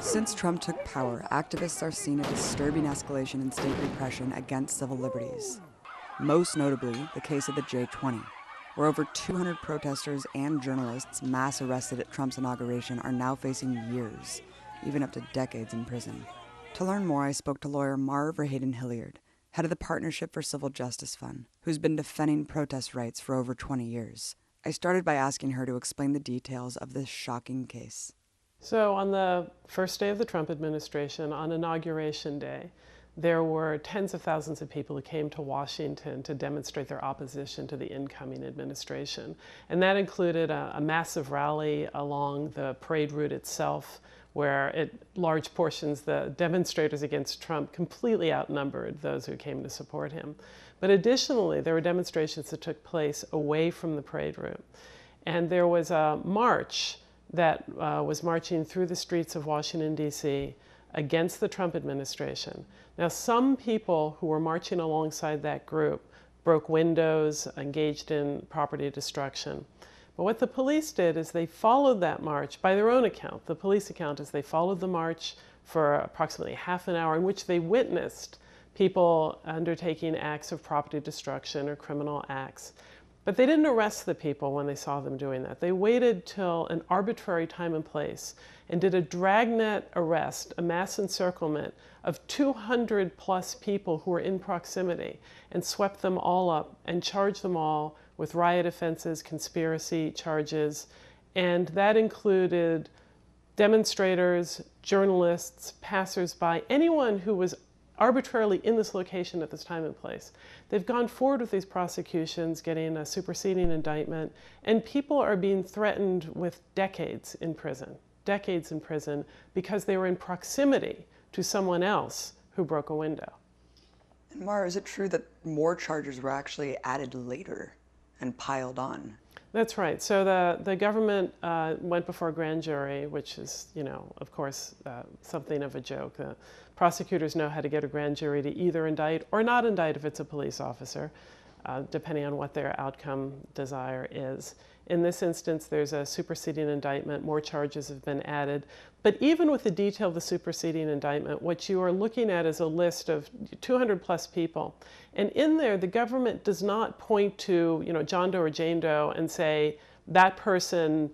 Since Trump took power, activists are seeing a disturbing escalation in state repression against civil liberties. Most notably, the case of the J20, where over 200 protesters and journalists mass arrested at Trump's inauguration are now facing years, even up to decades in prison. To learn more, I spoke to lawyer Verheyden-Hilliard, head of the Partnership for Civil Justice Fund, who's been defending protest rights for over 20 years. I started by asking her to explain the details of this shocking case. So on the first day of the Trump administration, on Inauguration Day, there were tens of thousands of people who came to Washington to demonstrate their opposition to the incoming administration. And that included a massive rally along the parade route itself, where large portions, the demonstrators against Trump completely outnumbered those who came to support him. But additionally, there were demonstrations that took place away from the parade route. And there was a march that was marching through the streets of Washington, D.C. against the Trump administration. Now, some people who were marching alongside that group broke windows, engaged in property destruction. But what the police did is they followed that march by their own account. The police account is they followed the march for approximately half an hour in which they witnessed people undertaking acts of property destruction or criminal acts. But they didn't arrest the people when they saw them doing that. They waited till an arbitrary time and place and did a dragnet arrest, a mass encirclement of 200 plus people who were in proximity, and swept them all up and charged them all with riot offenses, conspiracy charges. And that included demonstrators, journalists, passersby, anyone who was arbitrarily in this location at this time and place. They've gone forward with these prosecutions, getting a superseding indictment, and people are being threatened with decades in prison because they were in proximity to someone else who broke a window. And Mara, is it true that more charges were actually added later and piled on? That's right. So the government went before a grand jury, which is, of course, something of a joke. Prosecutors know how to get a grand jury to either indict or not indict if it's a police officer, depending on what their outcome desire is. In this instance, there's a superseding indictment. More charges have been added. But even with the detail of the superseding indictment, what you are looking at is a list of 200 plus people. And in there, the government does not point to, John Doe or Jane Doe and say, that person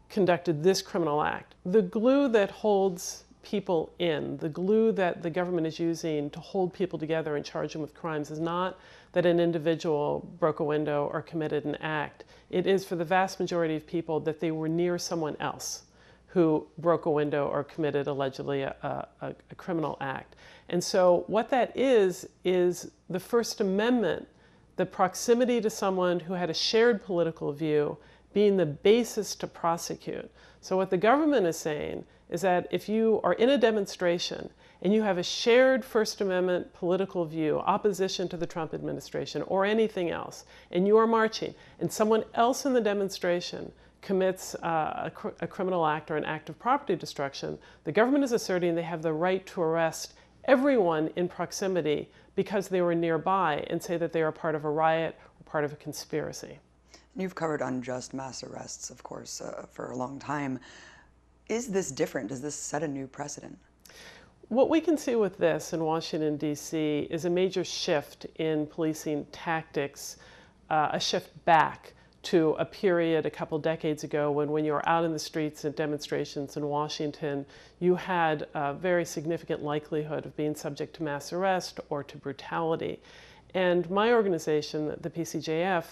conducted this criminal act. The glue that holds people in, the glue that the government is using to hold people together and charge them with crimes is not that an individual broke a window or committed an act. It is for the vast majority of people that they were near someone else who broke a window or committed allegedly a criminal act. And so what that is the First Amendment, the proximity to someone who had a shared political view being the basis to prosecute. So what the government is saying is that if you are in a demonstration and you have a shared First Amendment political view, opposition to the Trump administration or anything else, and you are marching, and someone else in the demonstration commits a criminal act or an act of property destruction, the government is asserting they have the right to arrest everyone in proximity because they were nearby and say that they are part of a riot or part of a conspiracy. You've covered unjust mass arrests, of course, for a long time. Is this different? Does this set a new precedent? What we can see with this in Washington, D.C. is a major shift in policing tactics, a shift back to a period a couple decades ago when you were out in the streets at demonstrations in Washington, you had a very significant likelihood of being subject to mass arrest or to brutality. And my organization, the PCJF,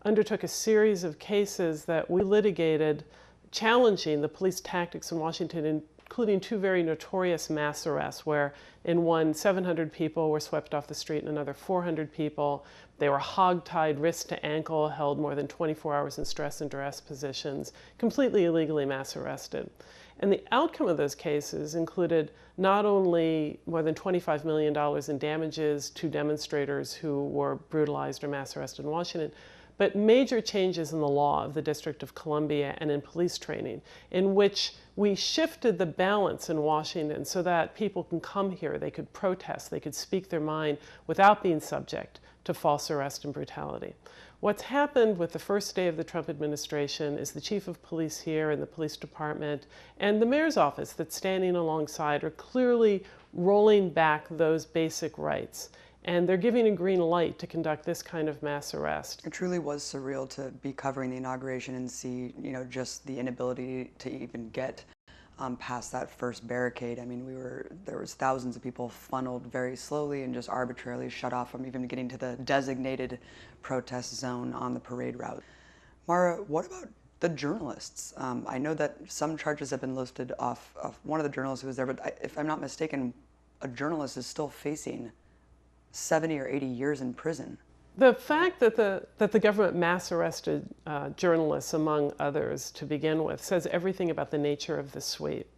undertook a series of cases that we litigated challenging the police tactics in Washington, including two very notorious mass arrests where in one 700 people were swept off the street and another 400 people. They were hog-tied wrist to ankle, held more than 24 hours in stress and duress positions, completely illegally mass arrested. And the outcome of those cases included not only more than $25 million in damages to demonstrators who were brutalized or mass arrested in Washington, but major changes in the law of the District of Columbia and in police training, in which we shifted the balance in Washington so that people can come here, they could protest, they could speak their mind without being subject to false arrest and brutality. What's happened with the first day of the Trump administration is the chief of police here and the police department and the mayor's office that's standing alongside are clearly rolling back those basic rights. And they're giving a green light to conduct this kind of mass arrest. It truly was surreal to be covering the inauguration and see, just the inability to even get past that first barricade. I mean, there was thousands of people funneled very slowly and just arbitrarily shut off from even getting to the designated protest zone on the parade route. Mara, what about the journalists? I know that some charges have been listed off of one of the journalists who was there, but if I'm not mistaken, a journalist is still facing 70 or 80 years in prison. The fact that the government mass arrested journalists, among others, to begin with, says everything about the nature of the sweep.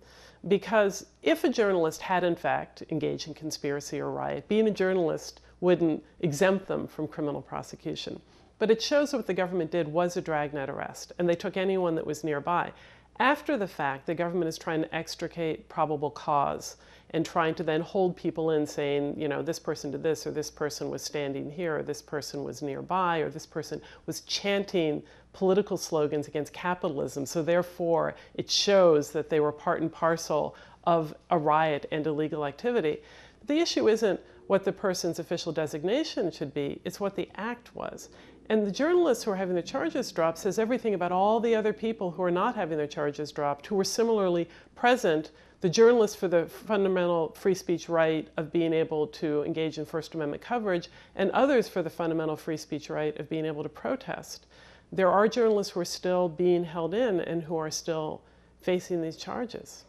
Because if a journalist had, in fact, engaged in conspiracy or riot, being a journalist wouldn't exempt them from criminal prosecution. But it shows that what the government did was a dragnet arrest, and they took anyone that was nearby. After the fact, the government is trying to extricate probable cause and trying to then hold people in saying, this person did this, or this person was standing here, or this person was nearby, or this person was chanting political slogans against capitalism. So therefore, it shows that they were part and parcel of a riot and illegal activity. The issue isn't what the person's official designation should be, it's what the act was. And the journalists who are having their charges dropped says everything about all the other people who are not having their charges dropped, who were similarly present, the journalists for the fundamental free speech right of being able to engage in First Amendment coverage, and others for the fundamental free speech right of being able to protest. There are journalists who are still being held in and who are still facing these charges.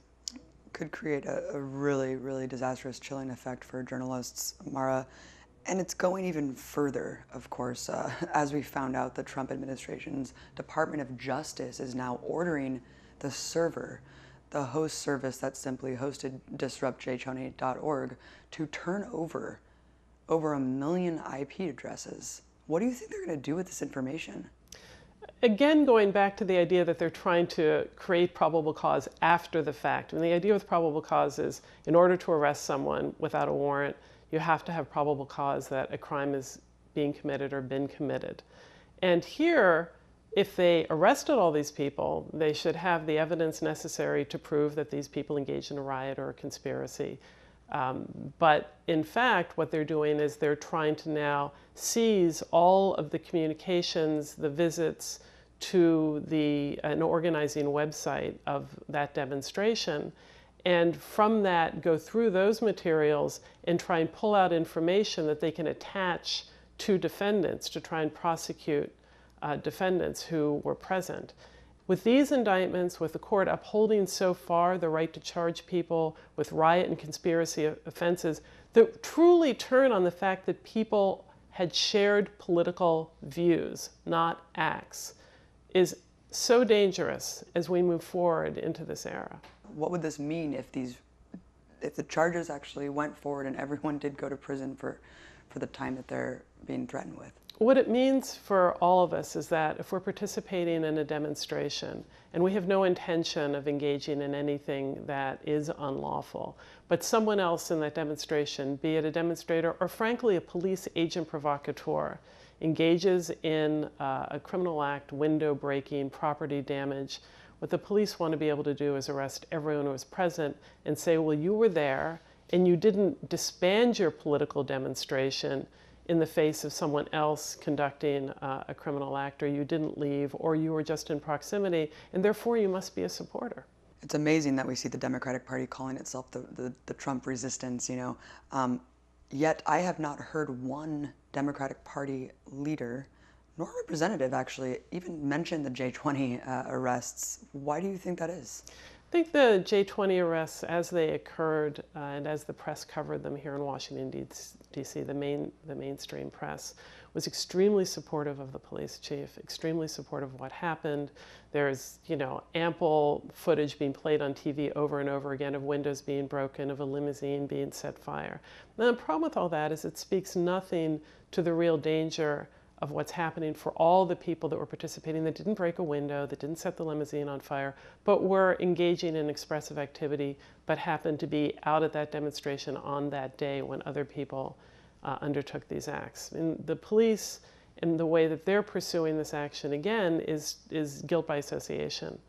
Could create a really, really disastrous chilling effect for journalists, Mara. And it's going even further, of course. As we found out, the Trump administration's Department of Justice is now ordering the server, the host service that simply hosted disruptj20.org, to turn over 1 million IP addresses. What do you think they're going to do with this information? Again, going back to the idea that they're trying to create probable cause after the fact. And the idea with probable cause is, in order to arrest someone without a warrant, you have to have probable cause that a crime is being committed or been committed. And here, if they arrested all these people, they should have the evidence necessary to prove that these people engaged in a riot or a conspiracy. But in fact, what they're doing is they're trying to now seize all of the communications, the visits to an organizing website of that demonstration, and from that go through those materials and try and pull out information that they can attach to defendants to try and prosecute defendants who were present. With these indictments, with the court upholding so far the right to charge people with riot and conspiracy offenses that truly turn on the fact that people had shared political views, not acts, is so dangerous as we move forward into this era. What would this mean if the charges actually went forward and everyone did go to prison for the time that they're being threatened with? What it means for all of us is that if we're participating in a demonstration and we have no intention of engaging in anything that is unlawful, but someone else in that demonstration, be it a demonstrator or frankly a police agent provocateur, engages in a criminal act, window breaking, property damage, what the police want to be able to do is arrest everyone who was present and say, well, you were there and you didn't disband your political demonstration in the face of someone else conducting a criminal act, or you didn't leave, or you were just in proximity, and therefore you must be a supporter. It's amazing that we see the Democratic Party calling itself the Trump resistance, Yet I have not heard one Democratic Party leader, nor representative actually, even mention the J20 arrests. Why do you think that is? I think the J20 arrests, as they occurred and as the press covered them here in Washington, D.C., the mainstream press, was extremely supportive of the police chief, extremely supportive of what happened. There's, ample footage being played on TV over and over again of windows being broken, of a limousine being set fire. Now, the problem with all that is it speaks nothing to the real danger of what's happening for all the people that were participating that didn't break a window, that didn't set the limousine on fire, but were engaging in expressive activity, but happened to be out at that demonstration on that day when other people undertook these acts. And the police, and the way that they're pursuing this action, again, is guilt by association.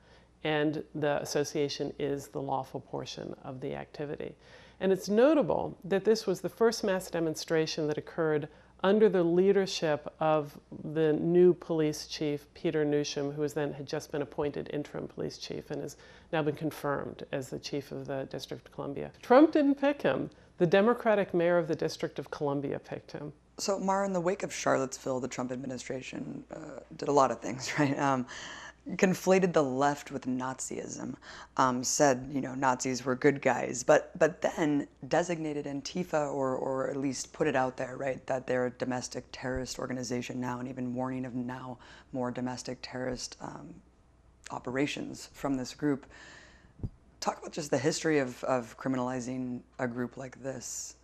And the association is the lawful portion of the activity. And it's notable that this was the first mass demonstration that occurred under the leadership of the new police chief, Peter Newsham, who had just been appointed interim police chief and has now been confirmed as the chief of the District of Columbia. Trump didn't pick him. The Democratic mayor of the District of Columbia picked him. So, Mara, in the wake of Charlottesville, the Trump administration did a lot of things, right? Conflated the left with Nazism, said, Nazis were good guys, but then designated Antifa, or at least put it out there, right, that they're a domestic terrorist organization now, and even warning of now more domestic terrorist operations from this group. Talk about just the history of criminalizing a group like this.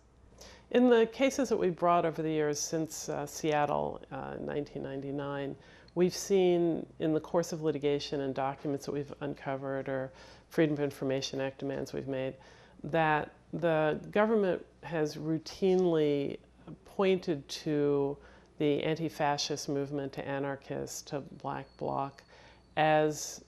In the cases that we've brought over the years since Seattle in 1999, we've seen in the course of litigation and documents that we've uncovered or Freedom of Information Act demands we've made, that the government has routinely pointed to the anti-fascist movement, to anarchists, to Black Bloc, as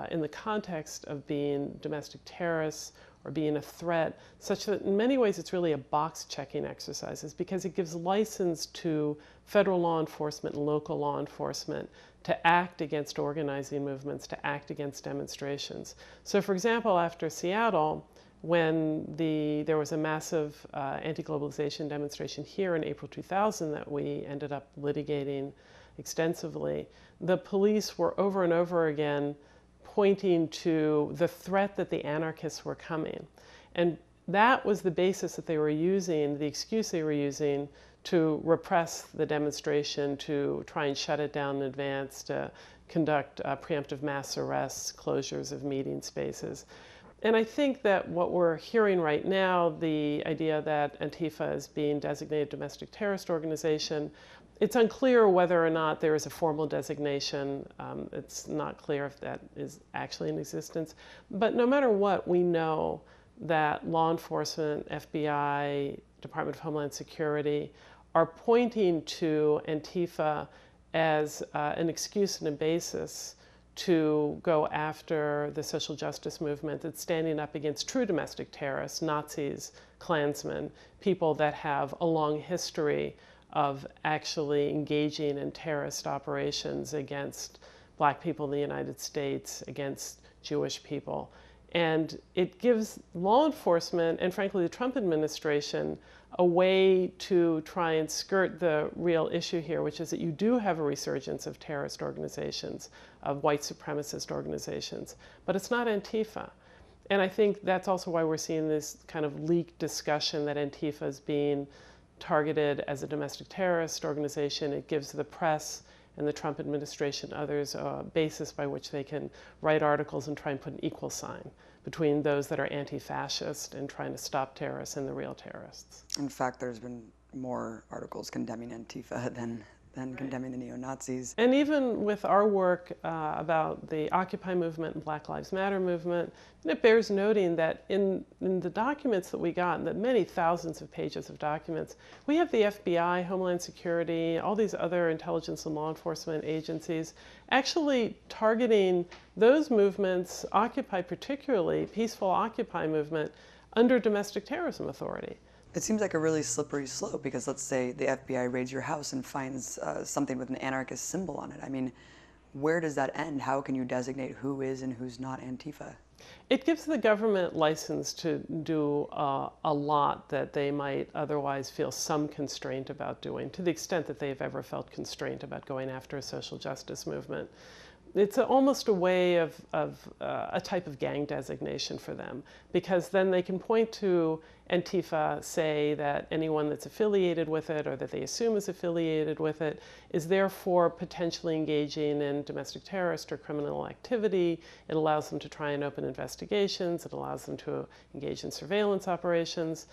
in the context of being domestic terrorists or being a threat, such that in many ways it's really a box-checking exercise, because it gives license to federal law enforcement and local law enforcement to act against organizing movements, to act against demonstrations. So, for example, after Seattle, when there was a massive anti-globalization demonstration here in April 2000 that we ended up litigating extensively, the police were over and over again pointing to the threat that the anarchists were coming. And that was the basis that they were using, the excuse they were using to repress the demonstration, to try and shut it down in advance, to conduct preemptive mass arrests, closures of meeting spaces. And I think that what we're hearing right now, the idea that Antifa is being designated domestic terrorist organization, it's unclear whether or not there is a formal designation. It's not clear if that is actually in existence. But no matter what, we know that law enforcement, FBI, Department of Homeland Security are pointing to Antifa as an excuse and a basis to go after the social justice movement that's standing up against true domestic terrorists, Nazis, Klansmen, people that have a long history of actually engaging in terrorist operations against Black people in the United States, against Jewish people. And it gives law enforcement, and frankly the Trump administration, a way to try and skirt the real issue here, which is that you do have a resurgence of terrorist organizations, of white supremacist organizations, but it's not Antifa. And I think that's also why we're seeing this kind of leaked discussion that Antifa is being targeted as a domestic terrorist organization. It gives the press and the Trump administration, others, a basis by which they can write articles and try and put an equal sign between those that are anti-fascist and trying to stop terrorists and the real terrorists. In fact, there's been more articles condemning Antifa than condemning the neo-Nazis. And even with our work about the Occupy movement and Black Lives Matter movement, it bears noting that in the documents that we got, the many thousands of pages of documents, we have the FBI, Homeland Security, all these other intelligence and law enforcement agencies actually targeting those movements, Occupy particularly, peaceful Occupy movement, under domestic terrorism authority. It seems like a really slippery slope, because let's say the FBI raids your house and finds something with an anarchist symbol on it. I mean, where does that end? How can you designate who is and who's not Antifa? It gives the government license to do a lot that they might otherwise feel some constraint about doing, to the extent that they've ever felt constraint about going after a social justice movement. It's almost a way of a type of gang designation for them, because then they can point to Antifa, say that anyone that's affiliated with it or that they assume is affiliated with it is therefore potentially engaging in domestic terrorist or criminal activity. It allows them to try and open investigations. It allows them to engage in surveillance operations.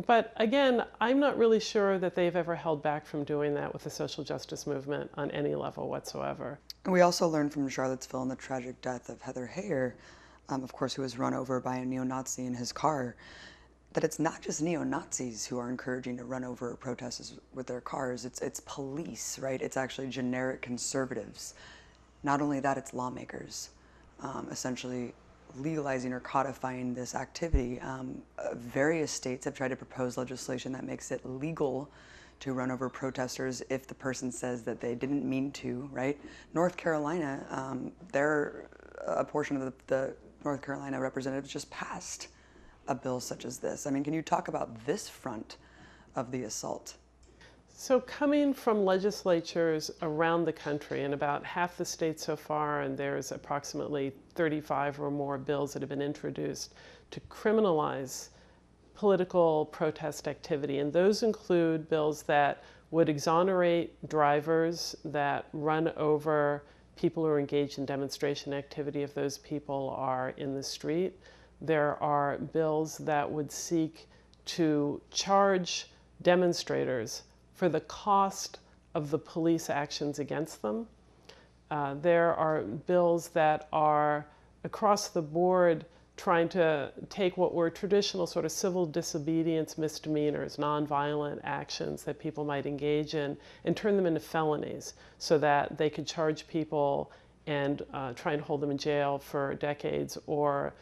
But again, I'm not really sure that they've ever held back from doing that with the social justice movement on any level whatsoever. And we also learned from Charlottesville and the tragic death of Heather Heyer, of course, who was run over by a neo-Nazi in his car, that it's not just neo-Nazis who are encouraging to run over protesters with their cars. It's police, right? It's actually generic conservatives. Not only that, it's lawmakers, essentially legalizing or codifying this activity. Various states have tried to propose legislation that makes it legal to run over protesters if the person says that they didn't mean to, right? North Carolina, a portion of the North Carolina representatives just passed a bill such as this. I mean, can you talk about this front of the assault? So coming from legislatures around the country, in about half the states so far, and there's approximately 35 or more bills that have been introduced to criminalize political protest activity, and those include bills that would exonerate drivers that run over people who are engaged in demonstration activity if those people are in the street. There are bills that would seek to charge demonstrators for the cost of the police actions against them. There are bills that are across the board trying to take what were traditional sort of civil disobedience misdemeanors, nonviolent actions that people might engage in, and turn them into felonies so that they could charge people and try and hold them in jail for decades or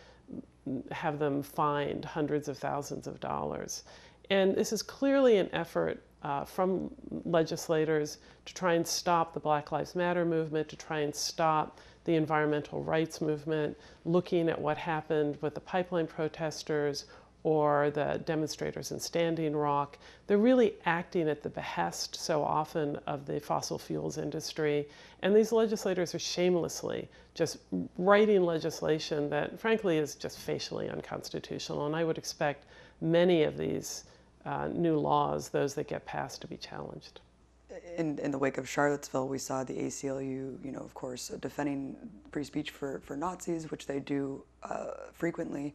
have them fined hundreds of thousands of dollars. And this is clearly an effort from legislators to try and stop the Black Lives Matter movement, to try and stop the environmental rights movement, looking at what happened with the pipeline protesters or the demonstrators in Standing Rock. They're really acting at the behest so often of the fossil fuels industry. And these legislators are shamelessly just writing legislation that frankly is just facially unconstitutional. And I would expect many of these new laws, those that get passed, to be challenged. In the wake of Charlottesville, we saw the ACLU, of course, defending free speech for Nazis, which they do frequently.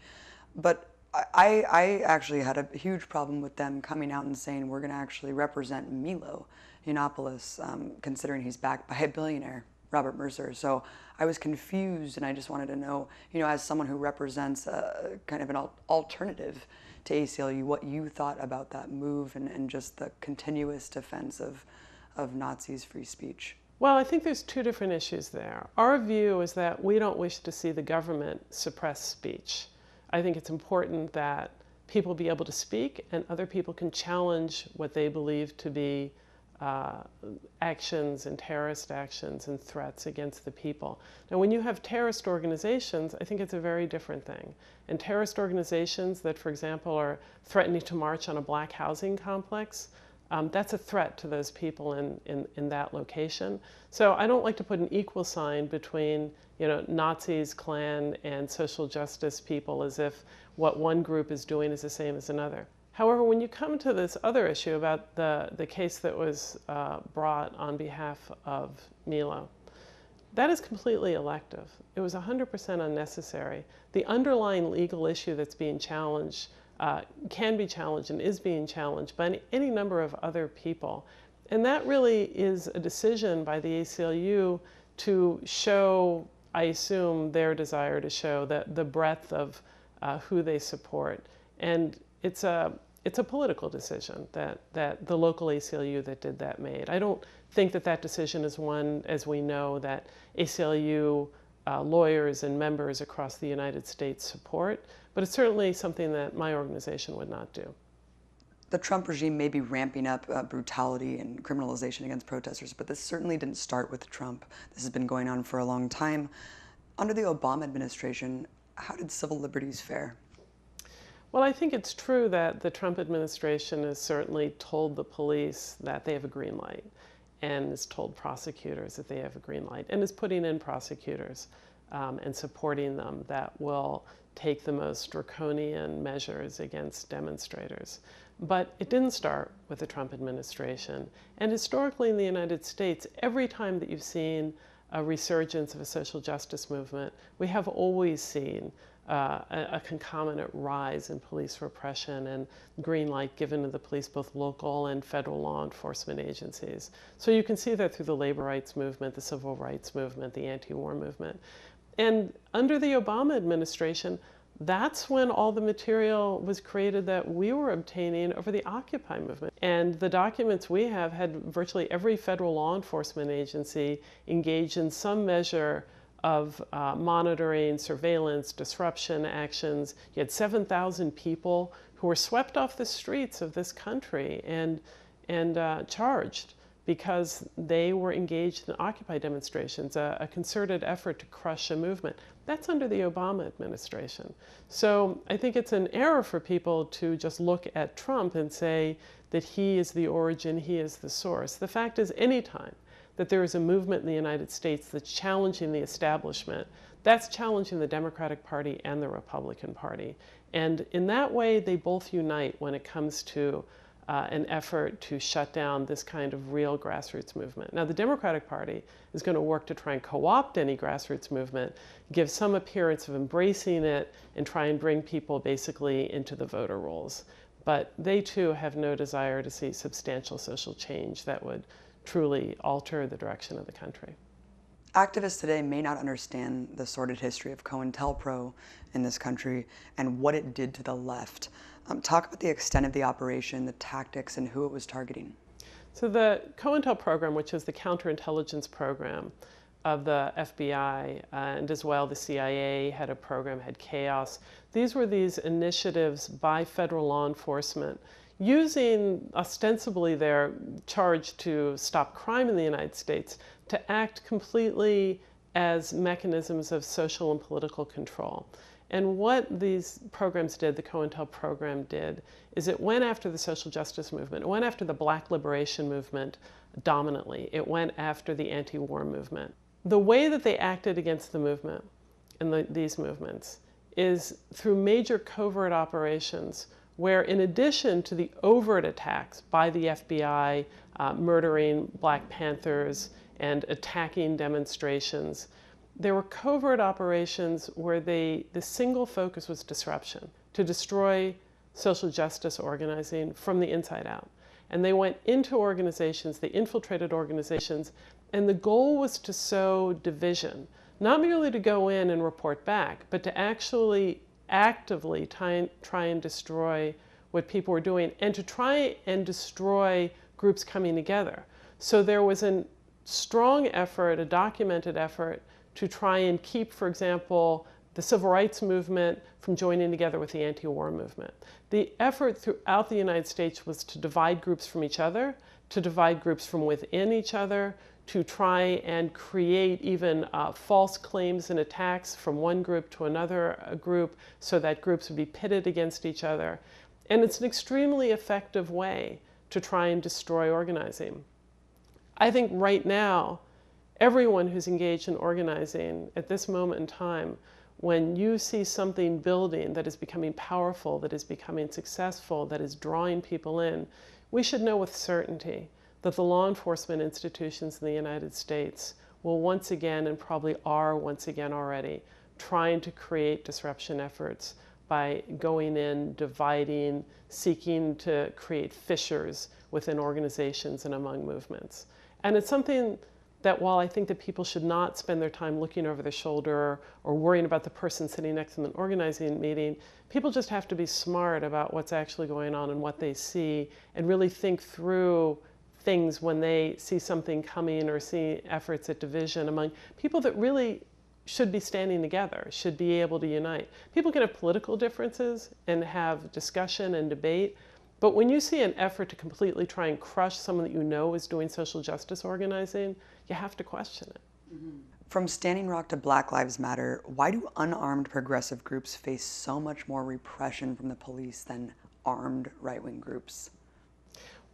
But I actually had a huge problem with them coming out and saying we're going to actually represent Milo Yiannopoulos, considering he's backed by a billionaire, Robert Mercer. So I was confused, and I just wanted to know, as someone who represents kind of an alternative to ACLU, what you thought about that move and just the continuous defense of Nazis' free speech. Well, I think there's two different issues there. Our view is that we don't wish to see the government suppress speech. I think it's important that people be able to speak and other people can challenge what they believe to be actions and terrorist actions and threats against the people. Now, when you have terrorist organizations, I think it's a very different thing. And terrorist organizations that, for example, are threatening to march on a black housing complex, that's a threat to those people in that location. So I don't like to put an equal sign between Nazis, Klan, and social justice people as if what one group is doing is the same as another. However, when you come to this other issue about the case that was brought on behalf of Milo, that is completely elective. It was 100% unnecessary. The underlying legal issue that's being challenged can be challenged and is being challenged by any number of other people. And that really is a decision by the ACLU to show, I assume, their desire to show the breadth of who they support. And it's a political decision that the local ACLU that did that made. I don't think that decision is one, as we know, that ACLU lawyers and members across the United States support, but it's certainly something that my organization would not do. The Trump regime may be ramping up brutality and criminalization against protesters, but this certainly didn't start with Trump. This has been going on for a long time. Under the Obama administration, how did civil liberties fare? Well, I think it's true that the Trump administration has certainly told the police that they have a green light. and has told prosecutors that they have a green light, and is putting in prosecutors and supporting them that will take the most draconian measures against demonstrators. But it didn't start with the Trump administration. And historically in the United States, every time that you've seen a resurgence of a social justice movement, we have always seen a concomitant rise in police repression and green light given to the police, both local and federal law enforcement agencies. So you can see that through the labor rights movement, the civil rights movement, the anti-war movement. And under the Obama administration, that's when all the material was created that we were obtaining over the Occupy movement. And the documents we have had virtually every federal law enforcement agency engaged in some measure of monitoring, surveillance, disruption actions. You had 7,000 people who were swept off the streets of this country and charged because they were engaged in Occupy demonstrations, a concerted effort to crush a movement. That's under the Obama administration. So I think it's an error for people to just look at Trump and say that he is the origin, he is the source. The fact is, anytime that there is a movement in the United States that's challenging the establishment, that's challenging the Democratic Party and the Republican Party. And in that way, they both unite when it comes to an effort to shut down this kind of real grassroots movement. Now, the Democratic Party is going to work to try and co-opt any grassroots movement, give some appearance of embracing it, and try and bring people basically into the voter rolls. But they too have no desire to see substantial social change that would truly alter the direction of the country. Activists today may not understand the sordid history of COINTELPRO in this country and what it did to the left. Talk about the extent of the operation, the tactics, and who it was targeting. So the COINTEL program, which is the counterintelligence program of the FBI, and as well the CIA had a program, had CHAOS. These were these initiatives by federal law enforcement using ostensibly their charge to stop crime in the United States to act completely as mechanisms of social and political control. And what these programs did, the COINTEL program did, is it went after the social justice movement. It went after the Black liberation movement dominantly. It went after the anti-war movement. The way that they acted against the movement and these movements is through major covert operations where, in addition to the overt attacks by the FBI, murdering Black Panthers and attacking demonstrations, there were covert operations where the single focus was disruption, to destroy social justice organizing from the inside out. And they went into organizations, they infiltrated organizations, and the goal was to sow division, not merely to go in and report back, but to actually actively try and destroy what people were doing, and to try and destroy groups coming together. So there was a strong effort, a documented effort, to try and keep, for example, the civil rights movement from joining together with the anti-war movement. The effort throughout the United States was to divide groups from each other, to divide groups from within each other, to try and create even false claims and attacks from one group to another group so that groups would be pitted against each other. And it's an extremely effective way to try and destroy organizing. I think right now, everyone who's engaged in organizing at this moment in time, when you see something building that is becoming powerful, that is becoming successful, that is drawing people in, we should know with certainty that the law enforcement institutions in the United States will once again, and probably are once again already, trying to create disruption efforts by going in, dividing, seeking to create fissures within organizations and among movements. And it's something that, while I think that people should not spend their time looking over their shoulder or worrying about the person sitting next to them in an organizing meeting, people just have to be smart about what's actually going on and what they see, and really think through things when they see something coming or see efforts at division among people that really should be standing together, should be able to unite. People can have political differences and have discussion and debate, but when you see an effort to completely try and crush someone that you know is doing social justice organizing, you have to question it. Mm-hmm. From Standing Rock to Black Lives Matter, why do unarmed progressive groups face so much more repression from the police than armed right-wing groups?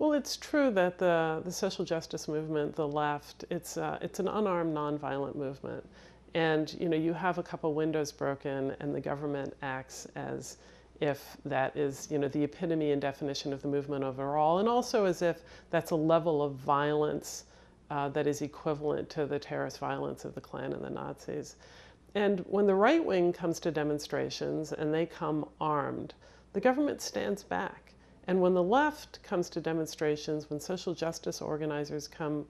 Well, it's true that the social justice movement, the left, it's an unarmed, nonviolent movement. And you have a couple windows broken and the government acts as if that is the epitome and definition of the movement overall, and also as if that's a level of violence that is equivalent to the terrorist violence of the Klan and the Nazis. And when the right wing comes to demonstrations and they come armed, the government stands back. And when the left comes to demonstrations, when social justice organizers come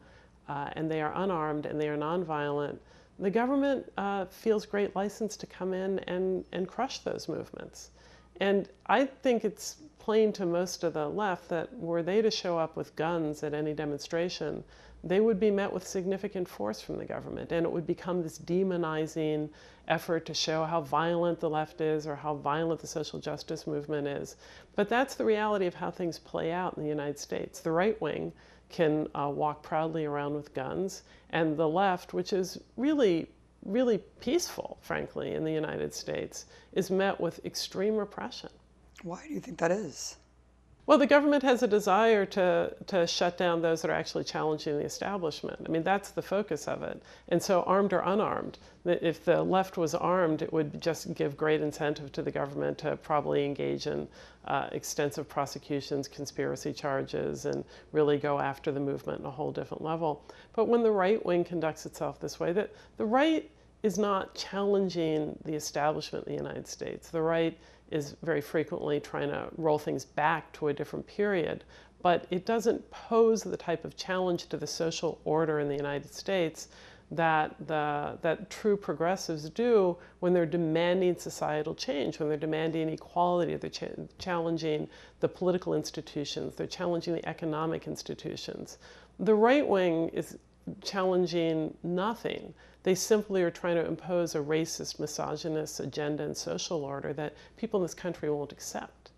and they are unarmed and they are nonviolent, the government feels great license to come in and crush those movements. And I think it's plain to most of the left that were they to show up with guns at any demonstration, they would be met with significant force from the government, and it would become this demonizing effort to show how violent the left is or how violent the social justice movement is. But that's the reality of how things play out in the United States. The right wing can walk proudly around with guns, and the left, which is really peaceful, frankly, in the United States, is met with extreme repression. Why do you think that is? Well, the government has a desire to shut down those that are actually challenging the establishment. I mean, that's the focus of it. And so armed or unarmed, if the left was armed, it would just give great incentive to the government to probably engage in extensive prosecutions, conspiracy charges, and really go after the movement on a whole different level. But when the right wing conducts itself this way, that the right is not challenging the establishment in the United States. The right is very frequently trying to roll things back to a different period, but it doesn't pose the type of challenge to the social order in the United States that true progressives do when they're demanding societal change, when they're demanding equality, they're challenging the political institutions, they're challenging the economic institutions. The right wing is challenging nothing. They simply are trying to impose a racist, misogynist agenda and social order that people in this country won't accept.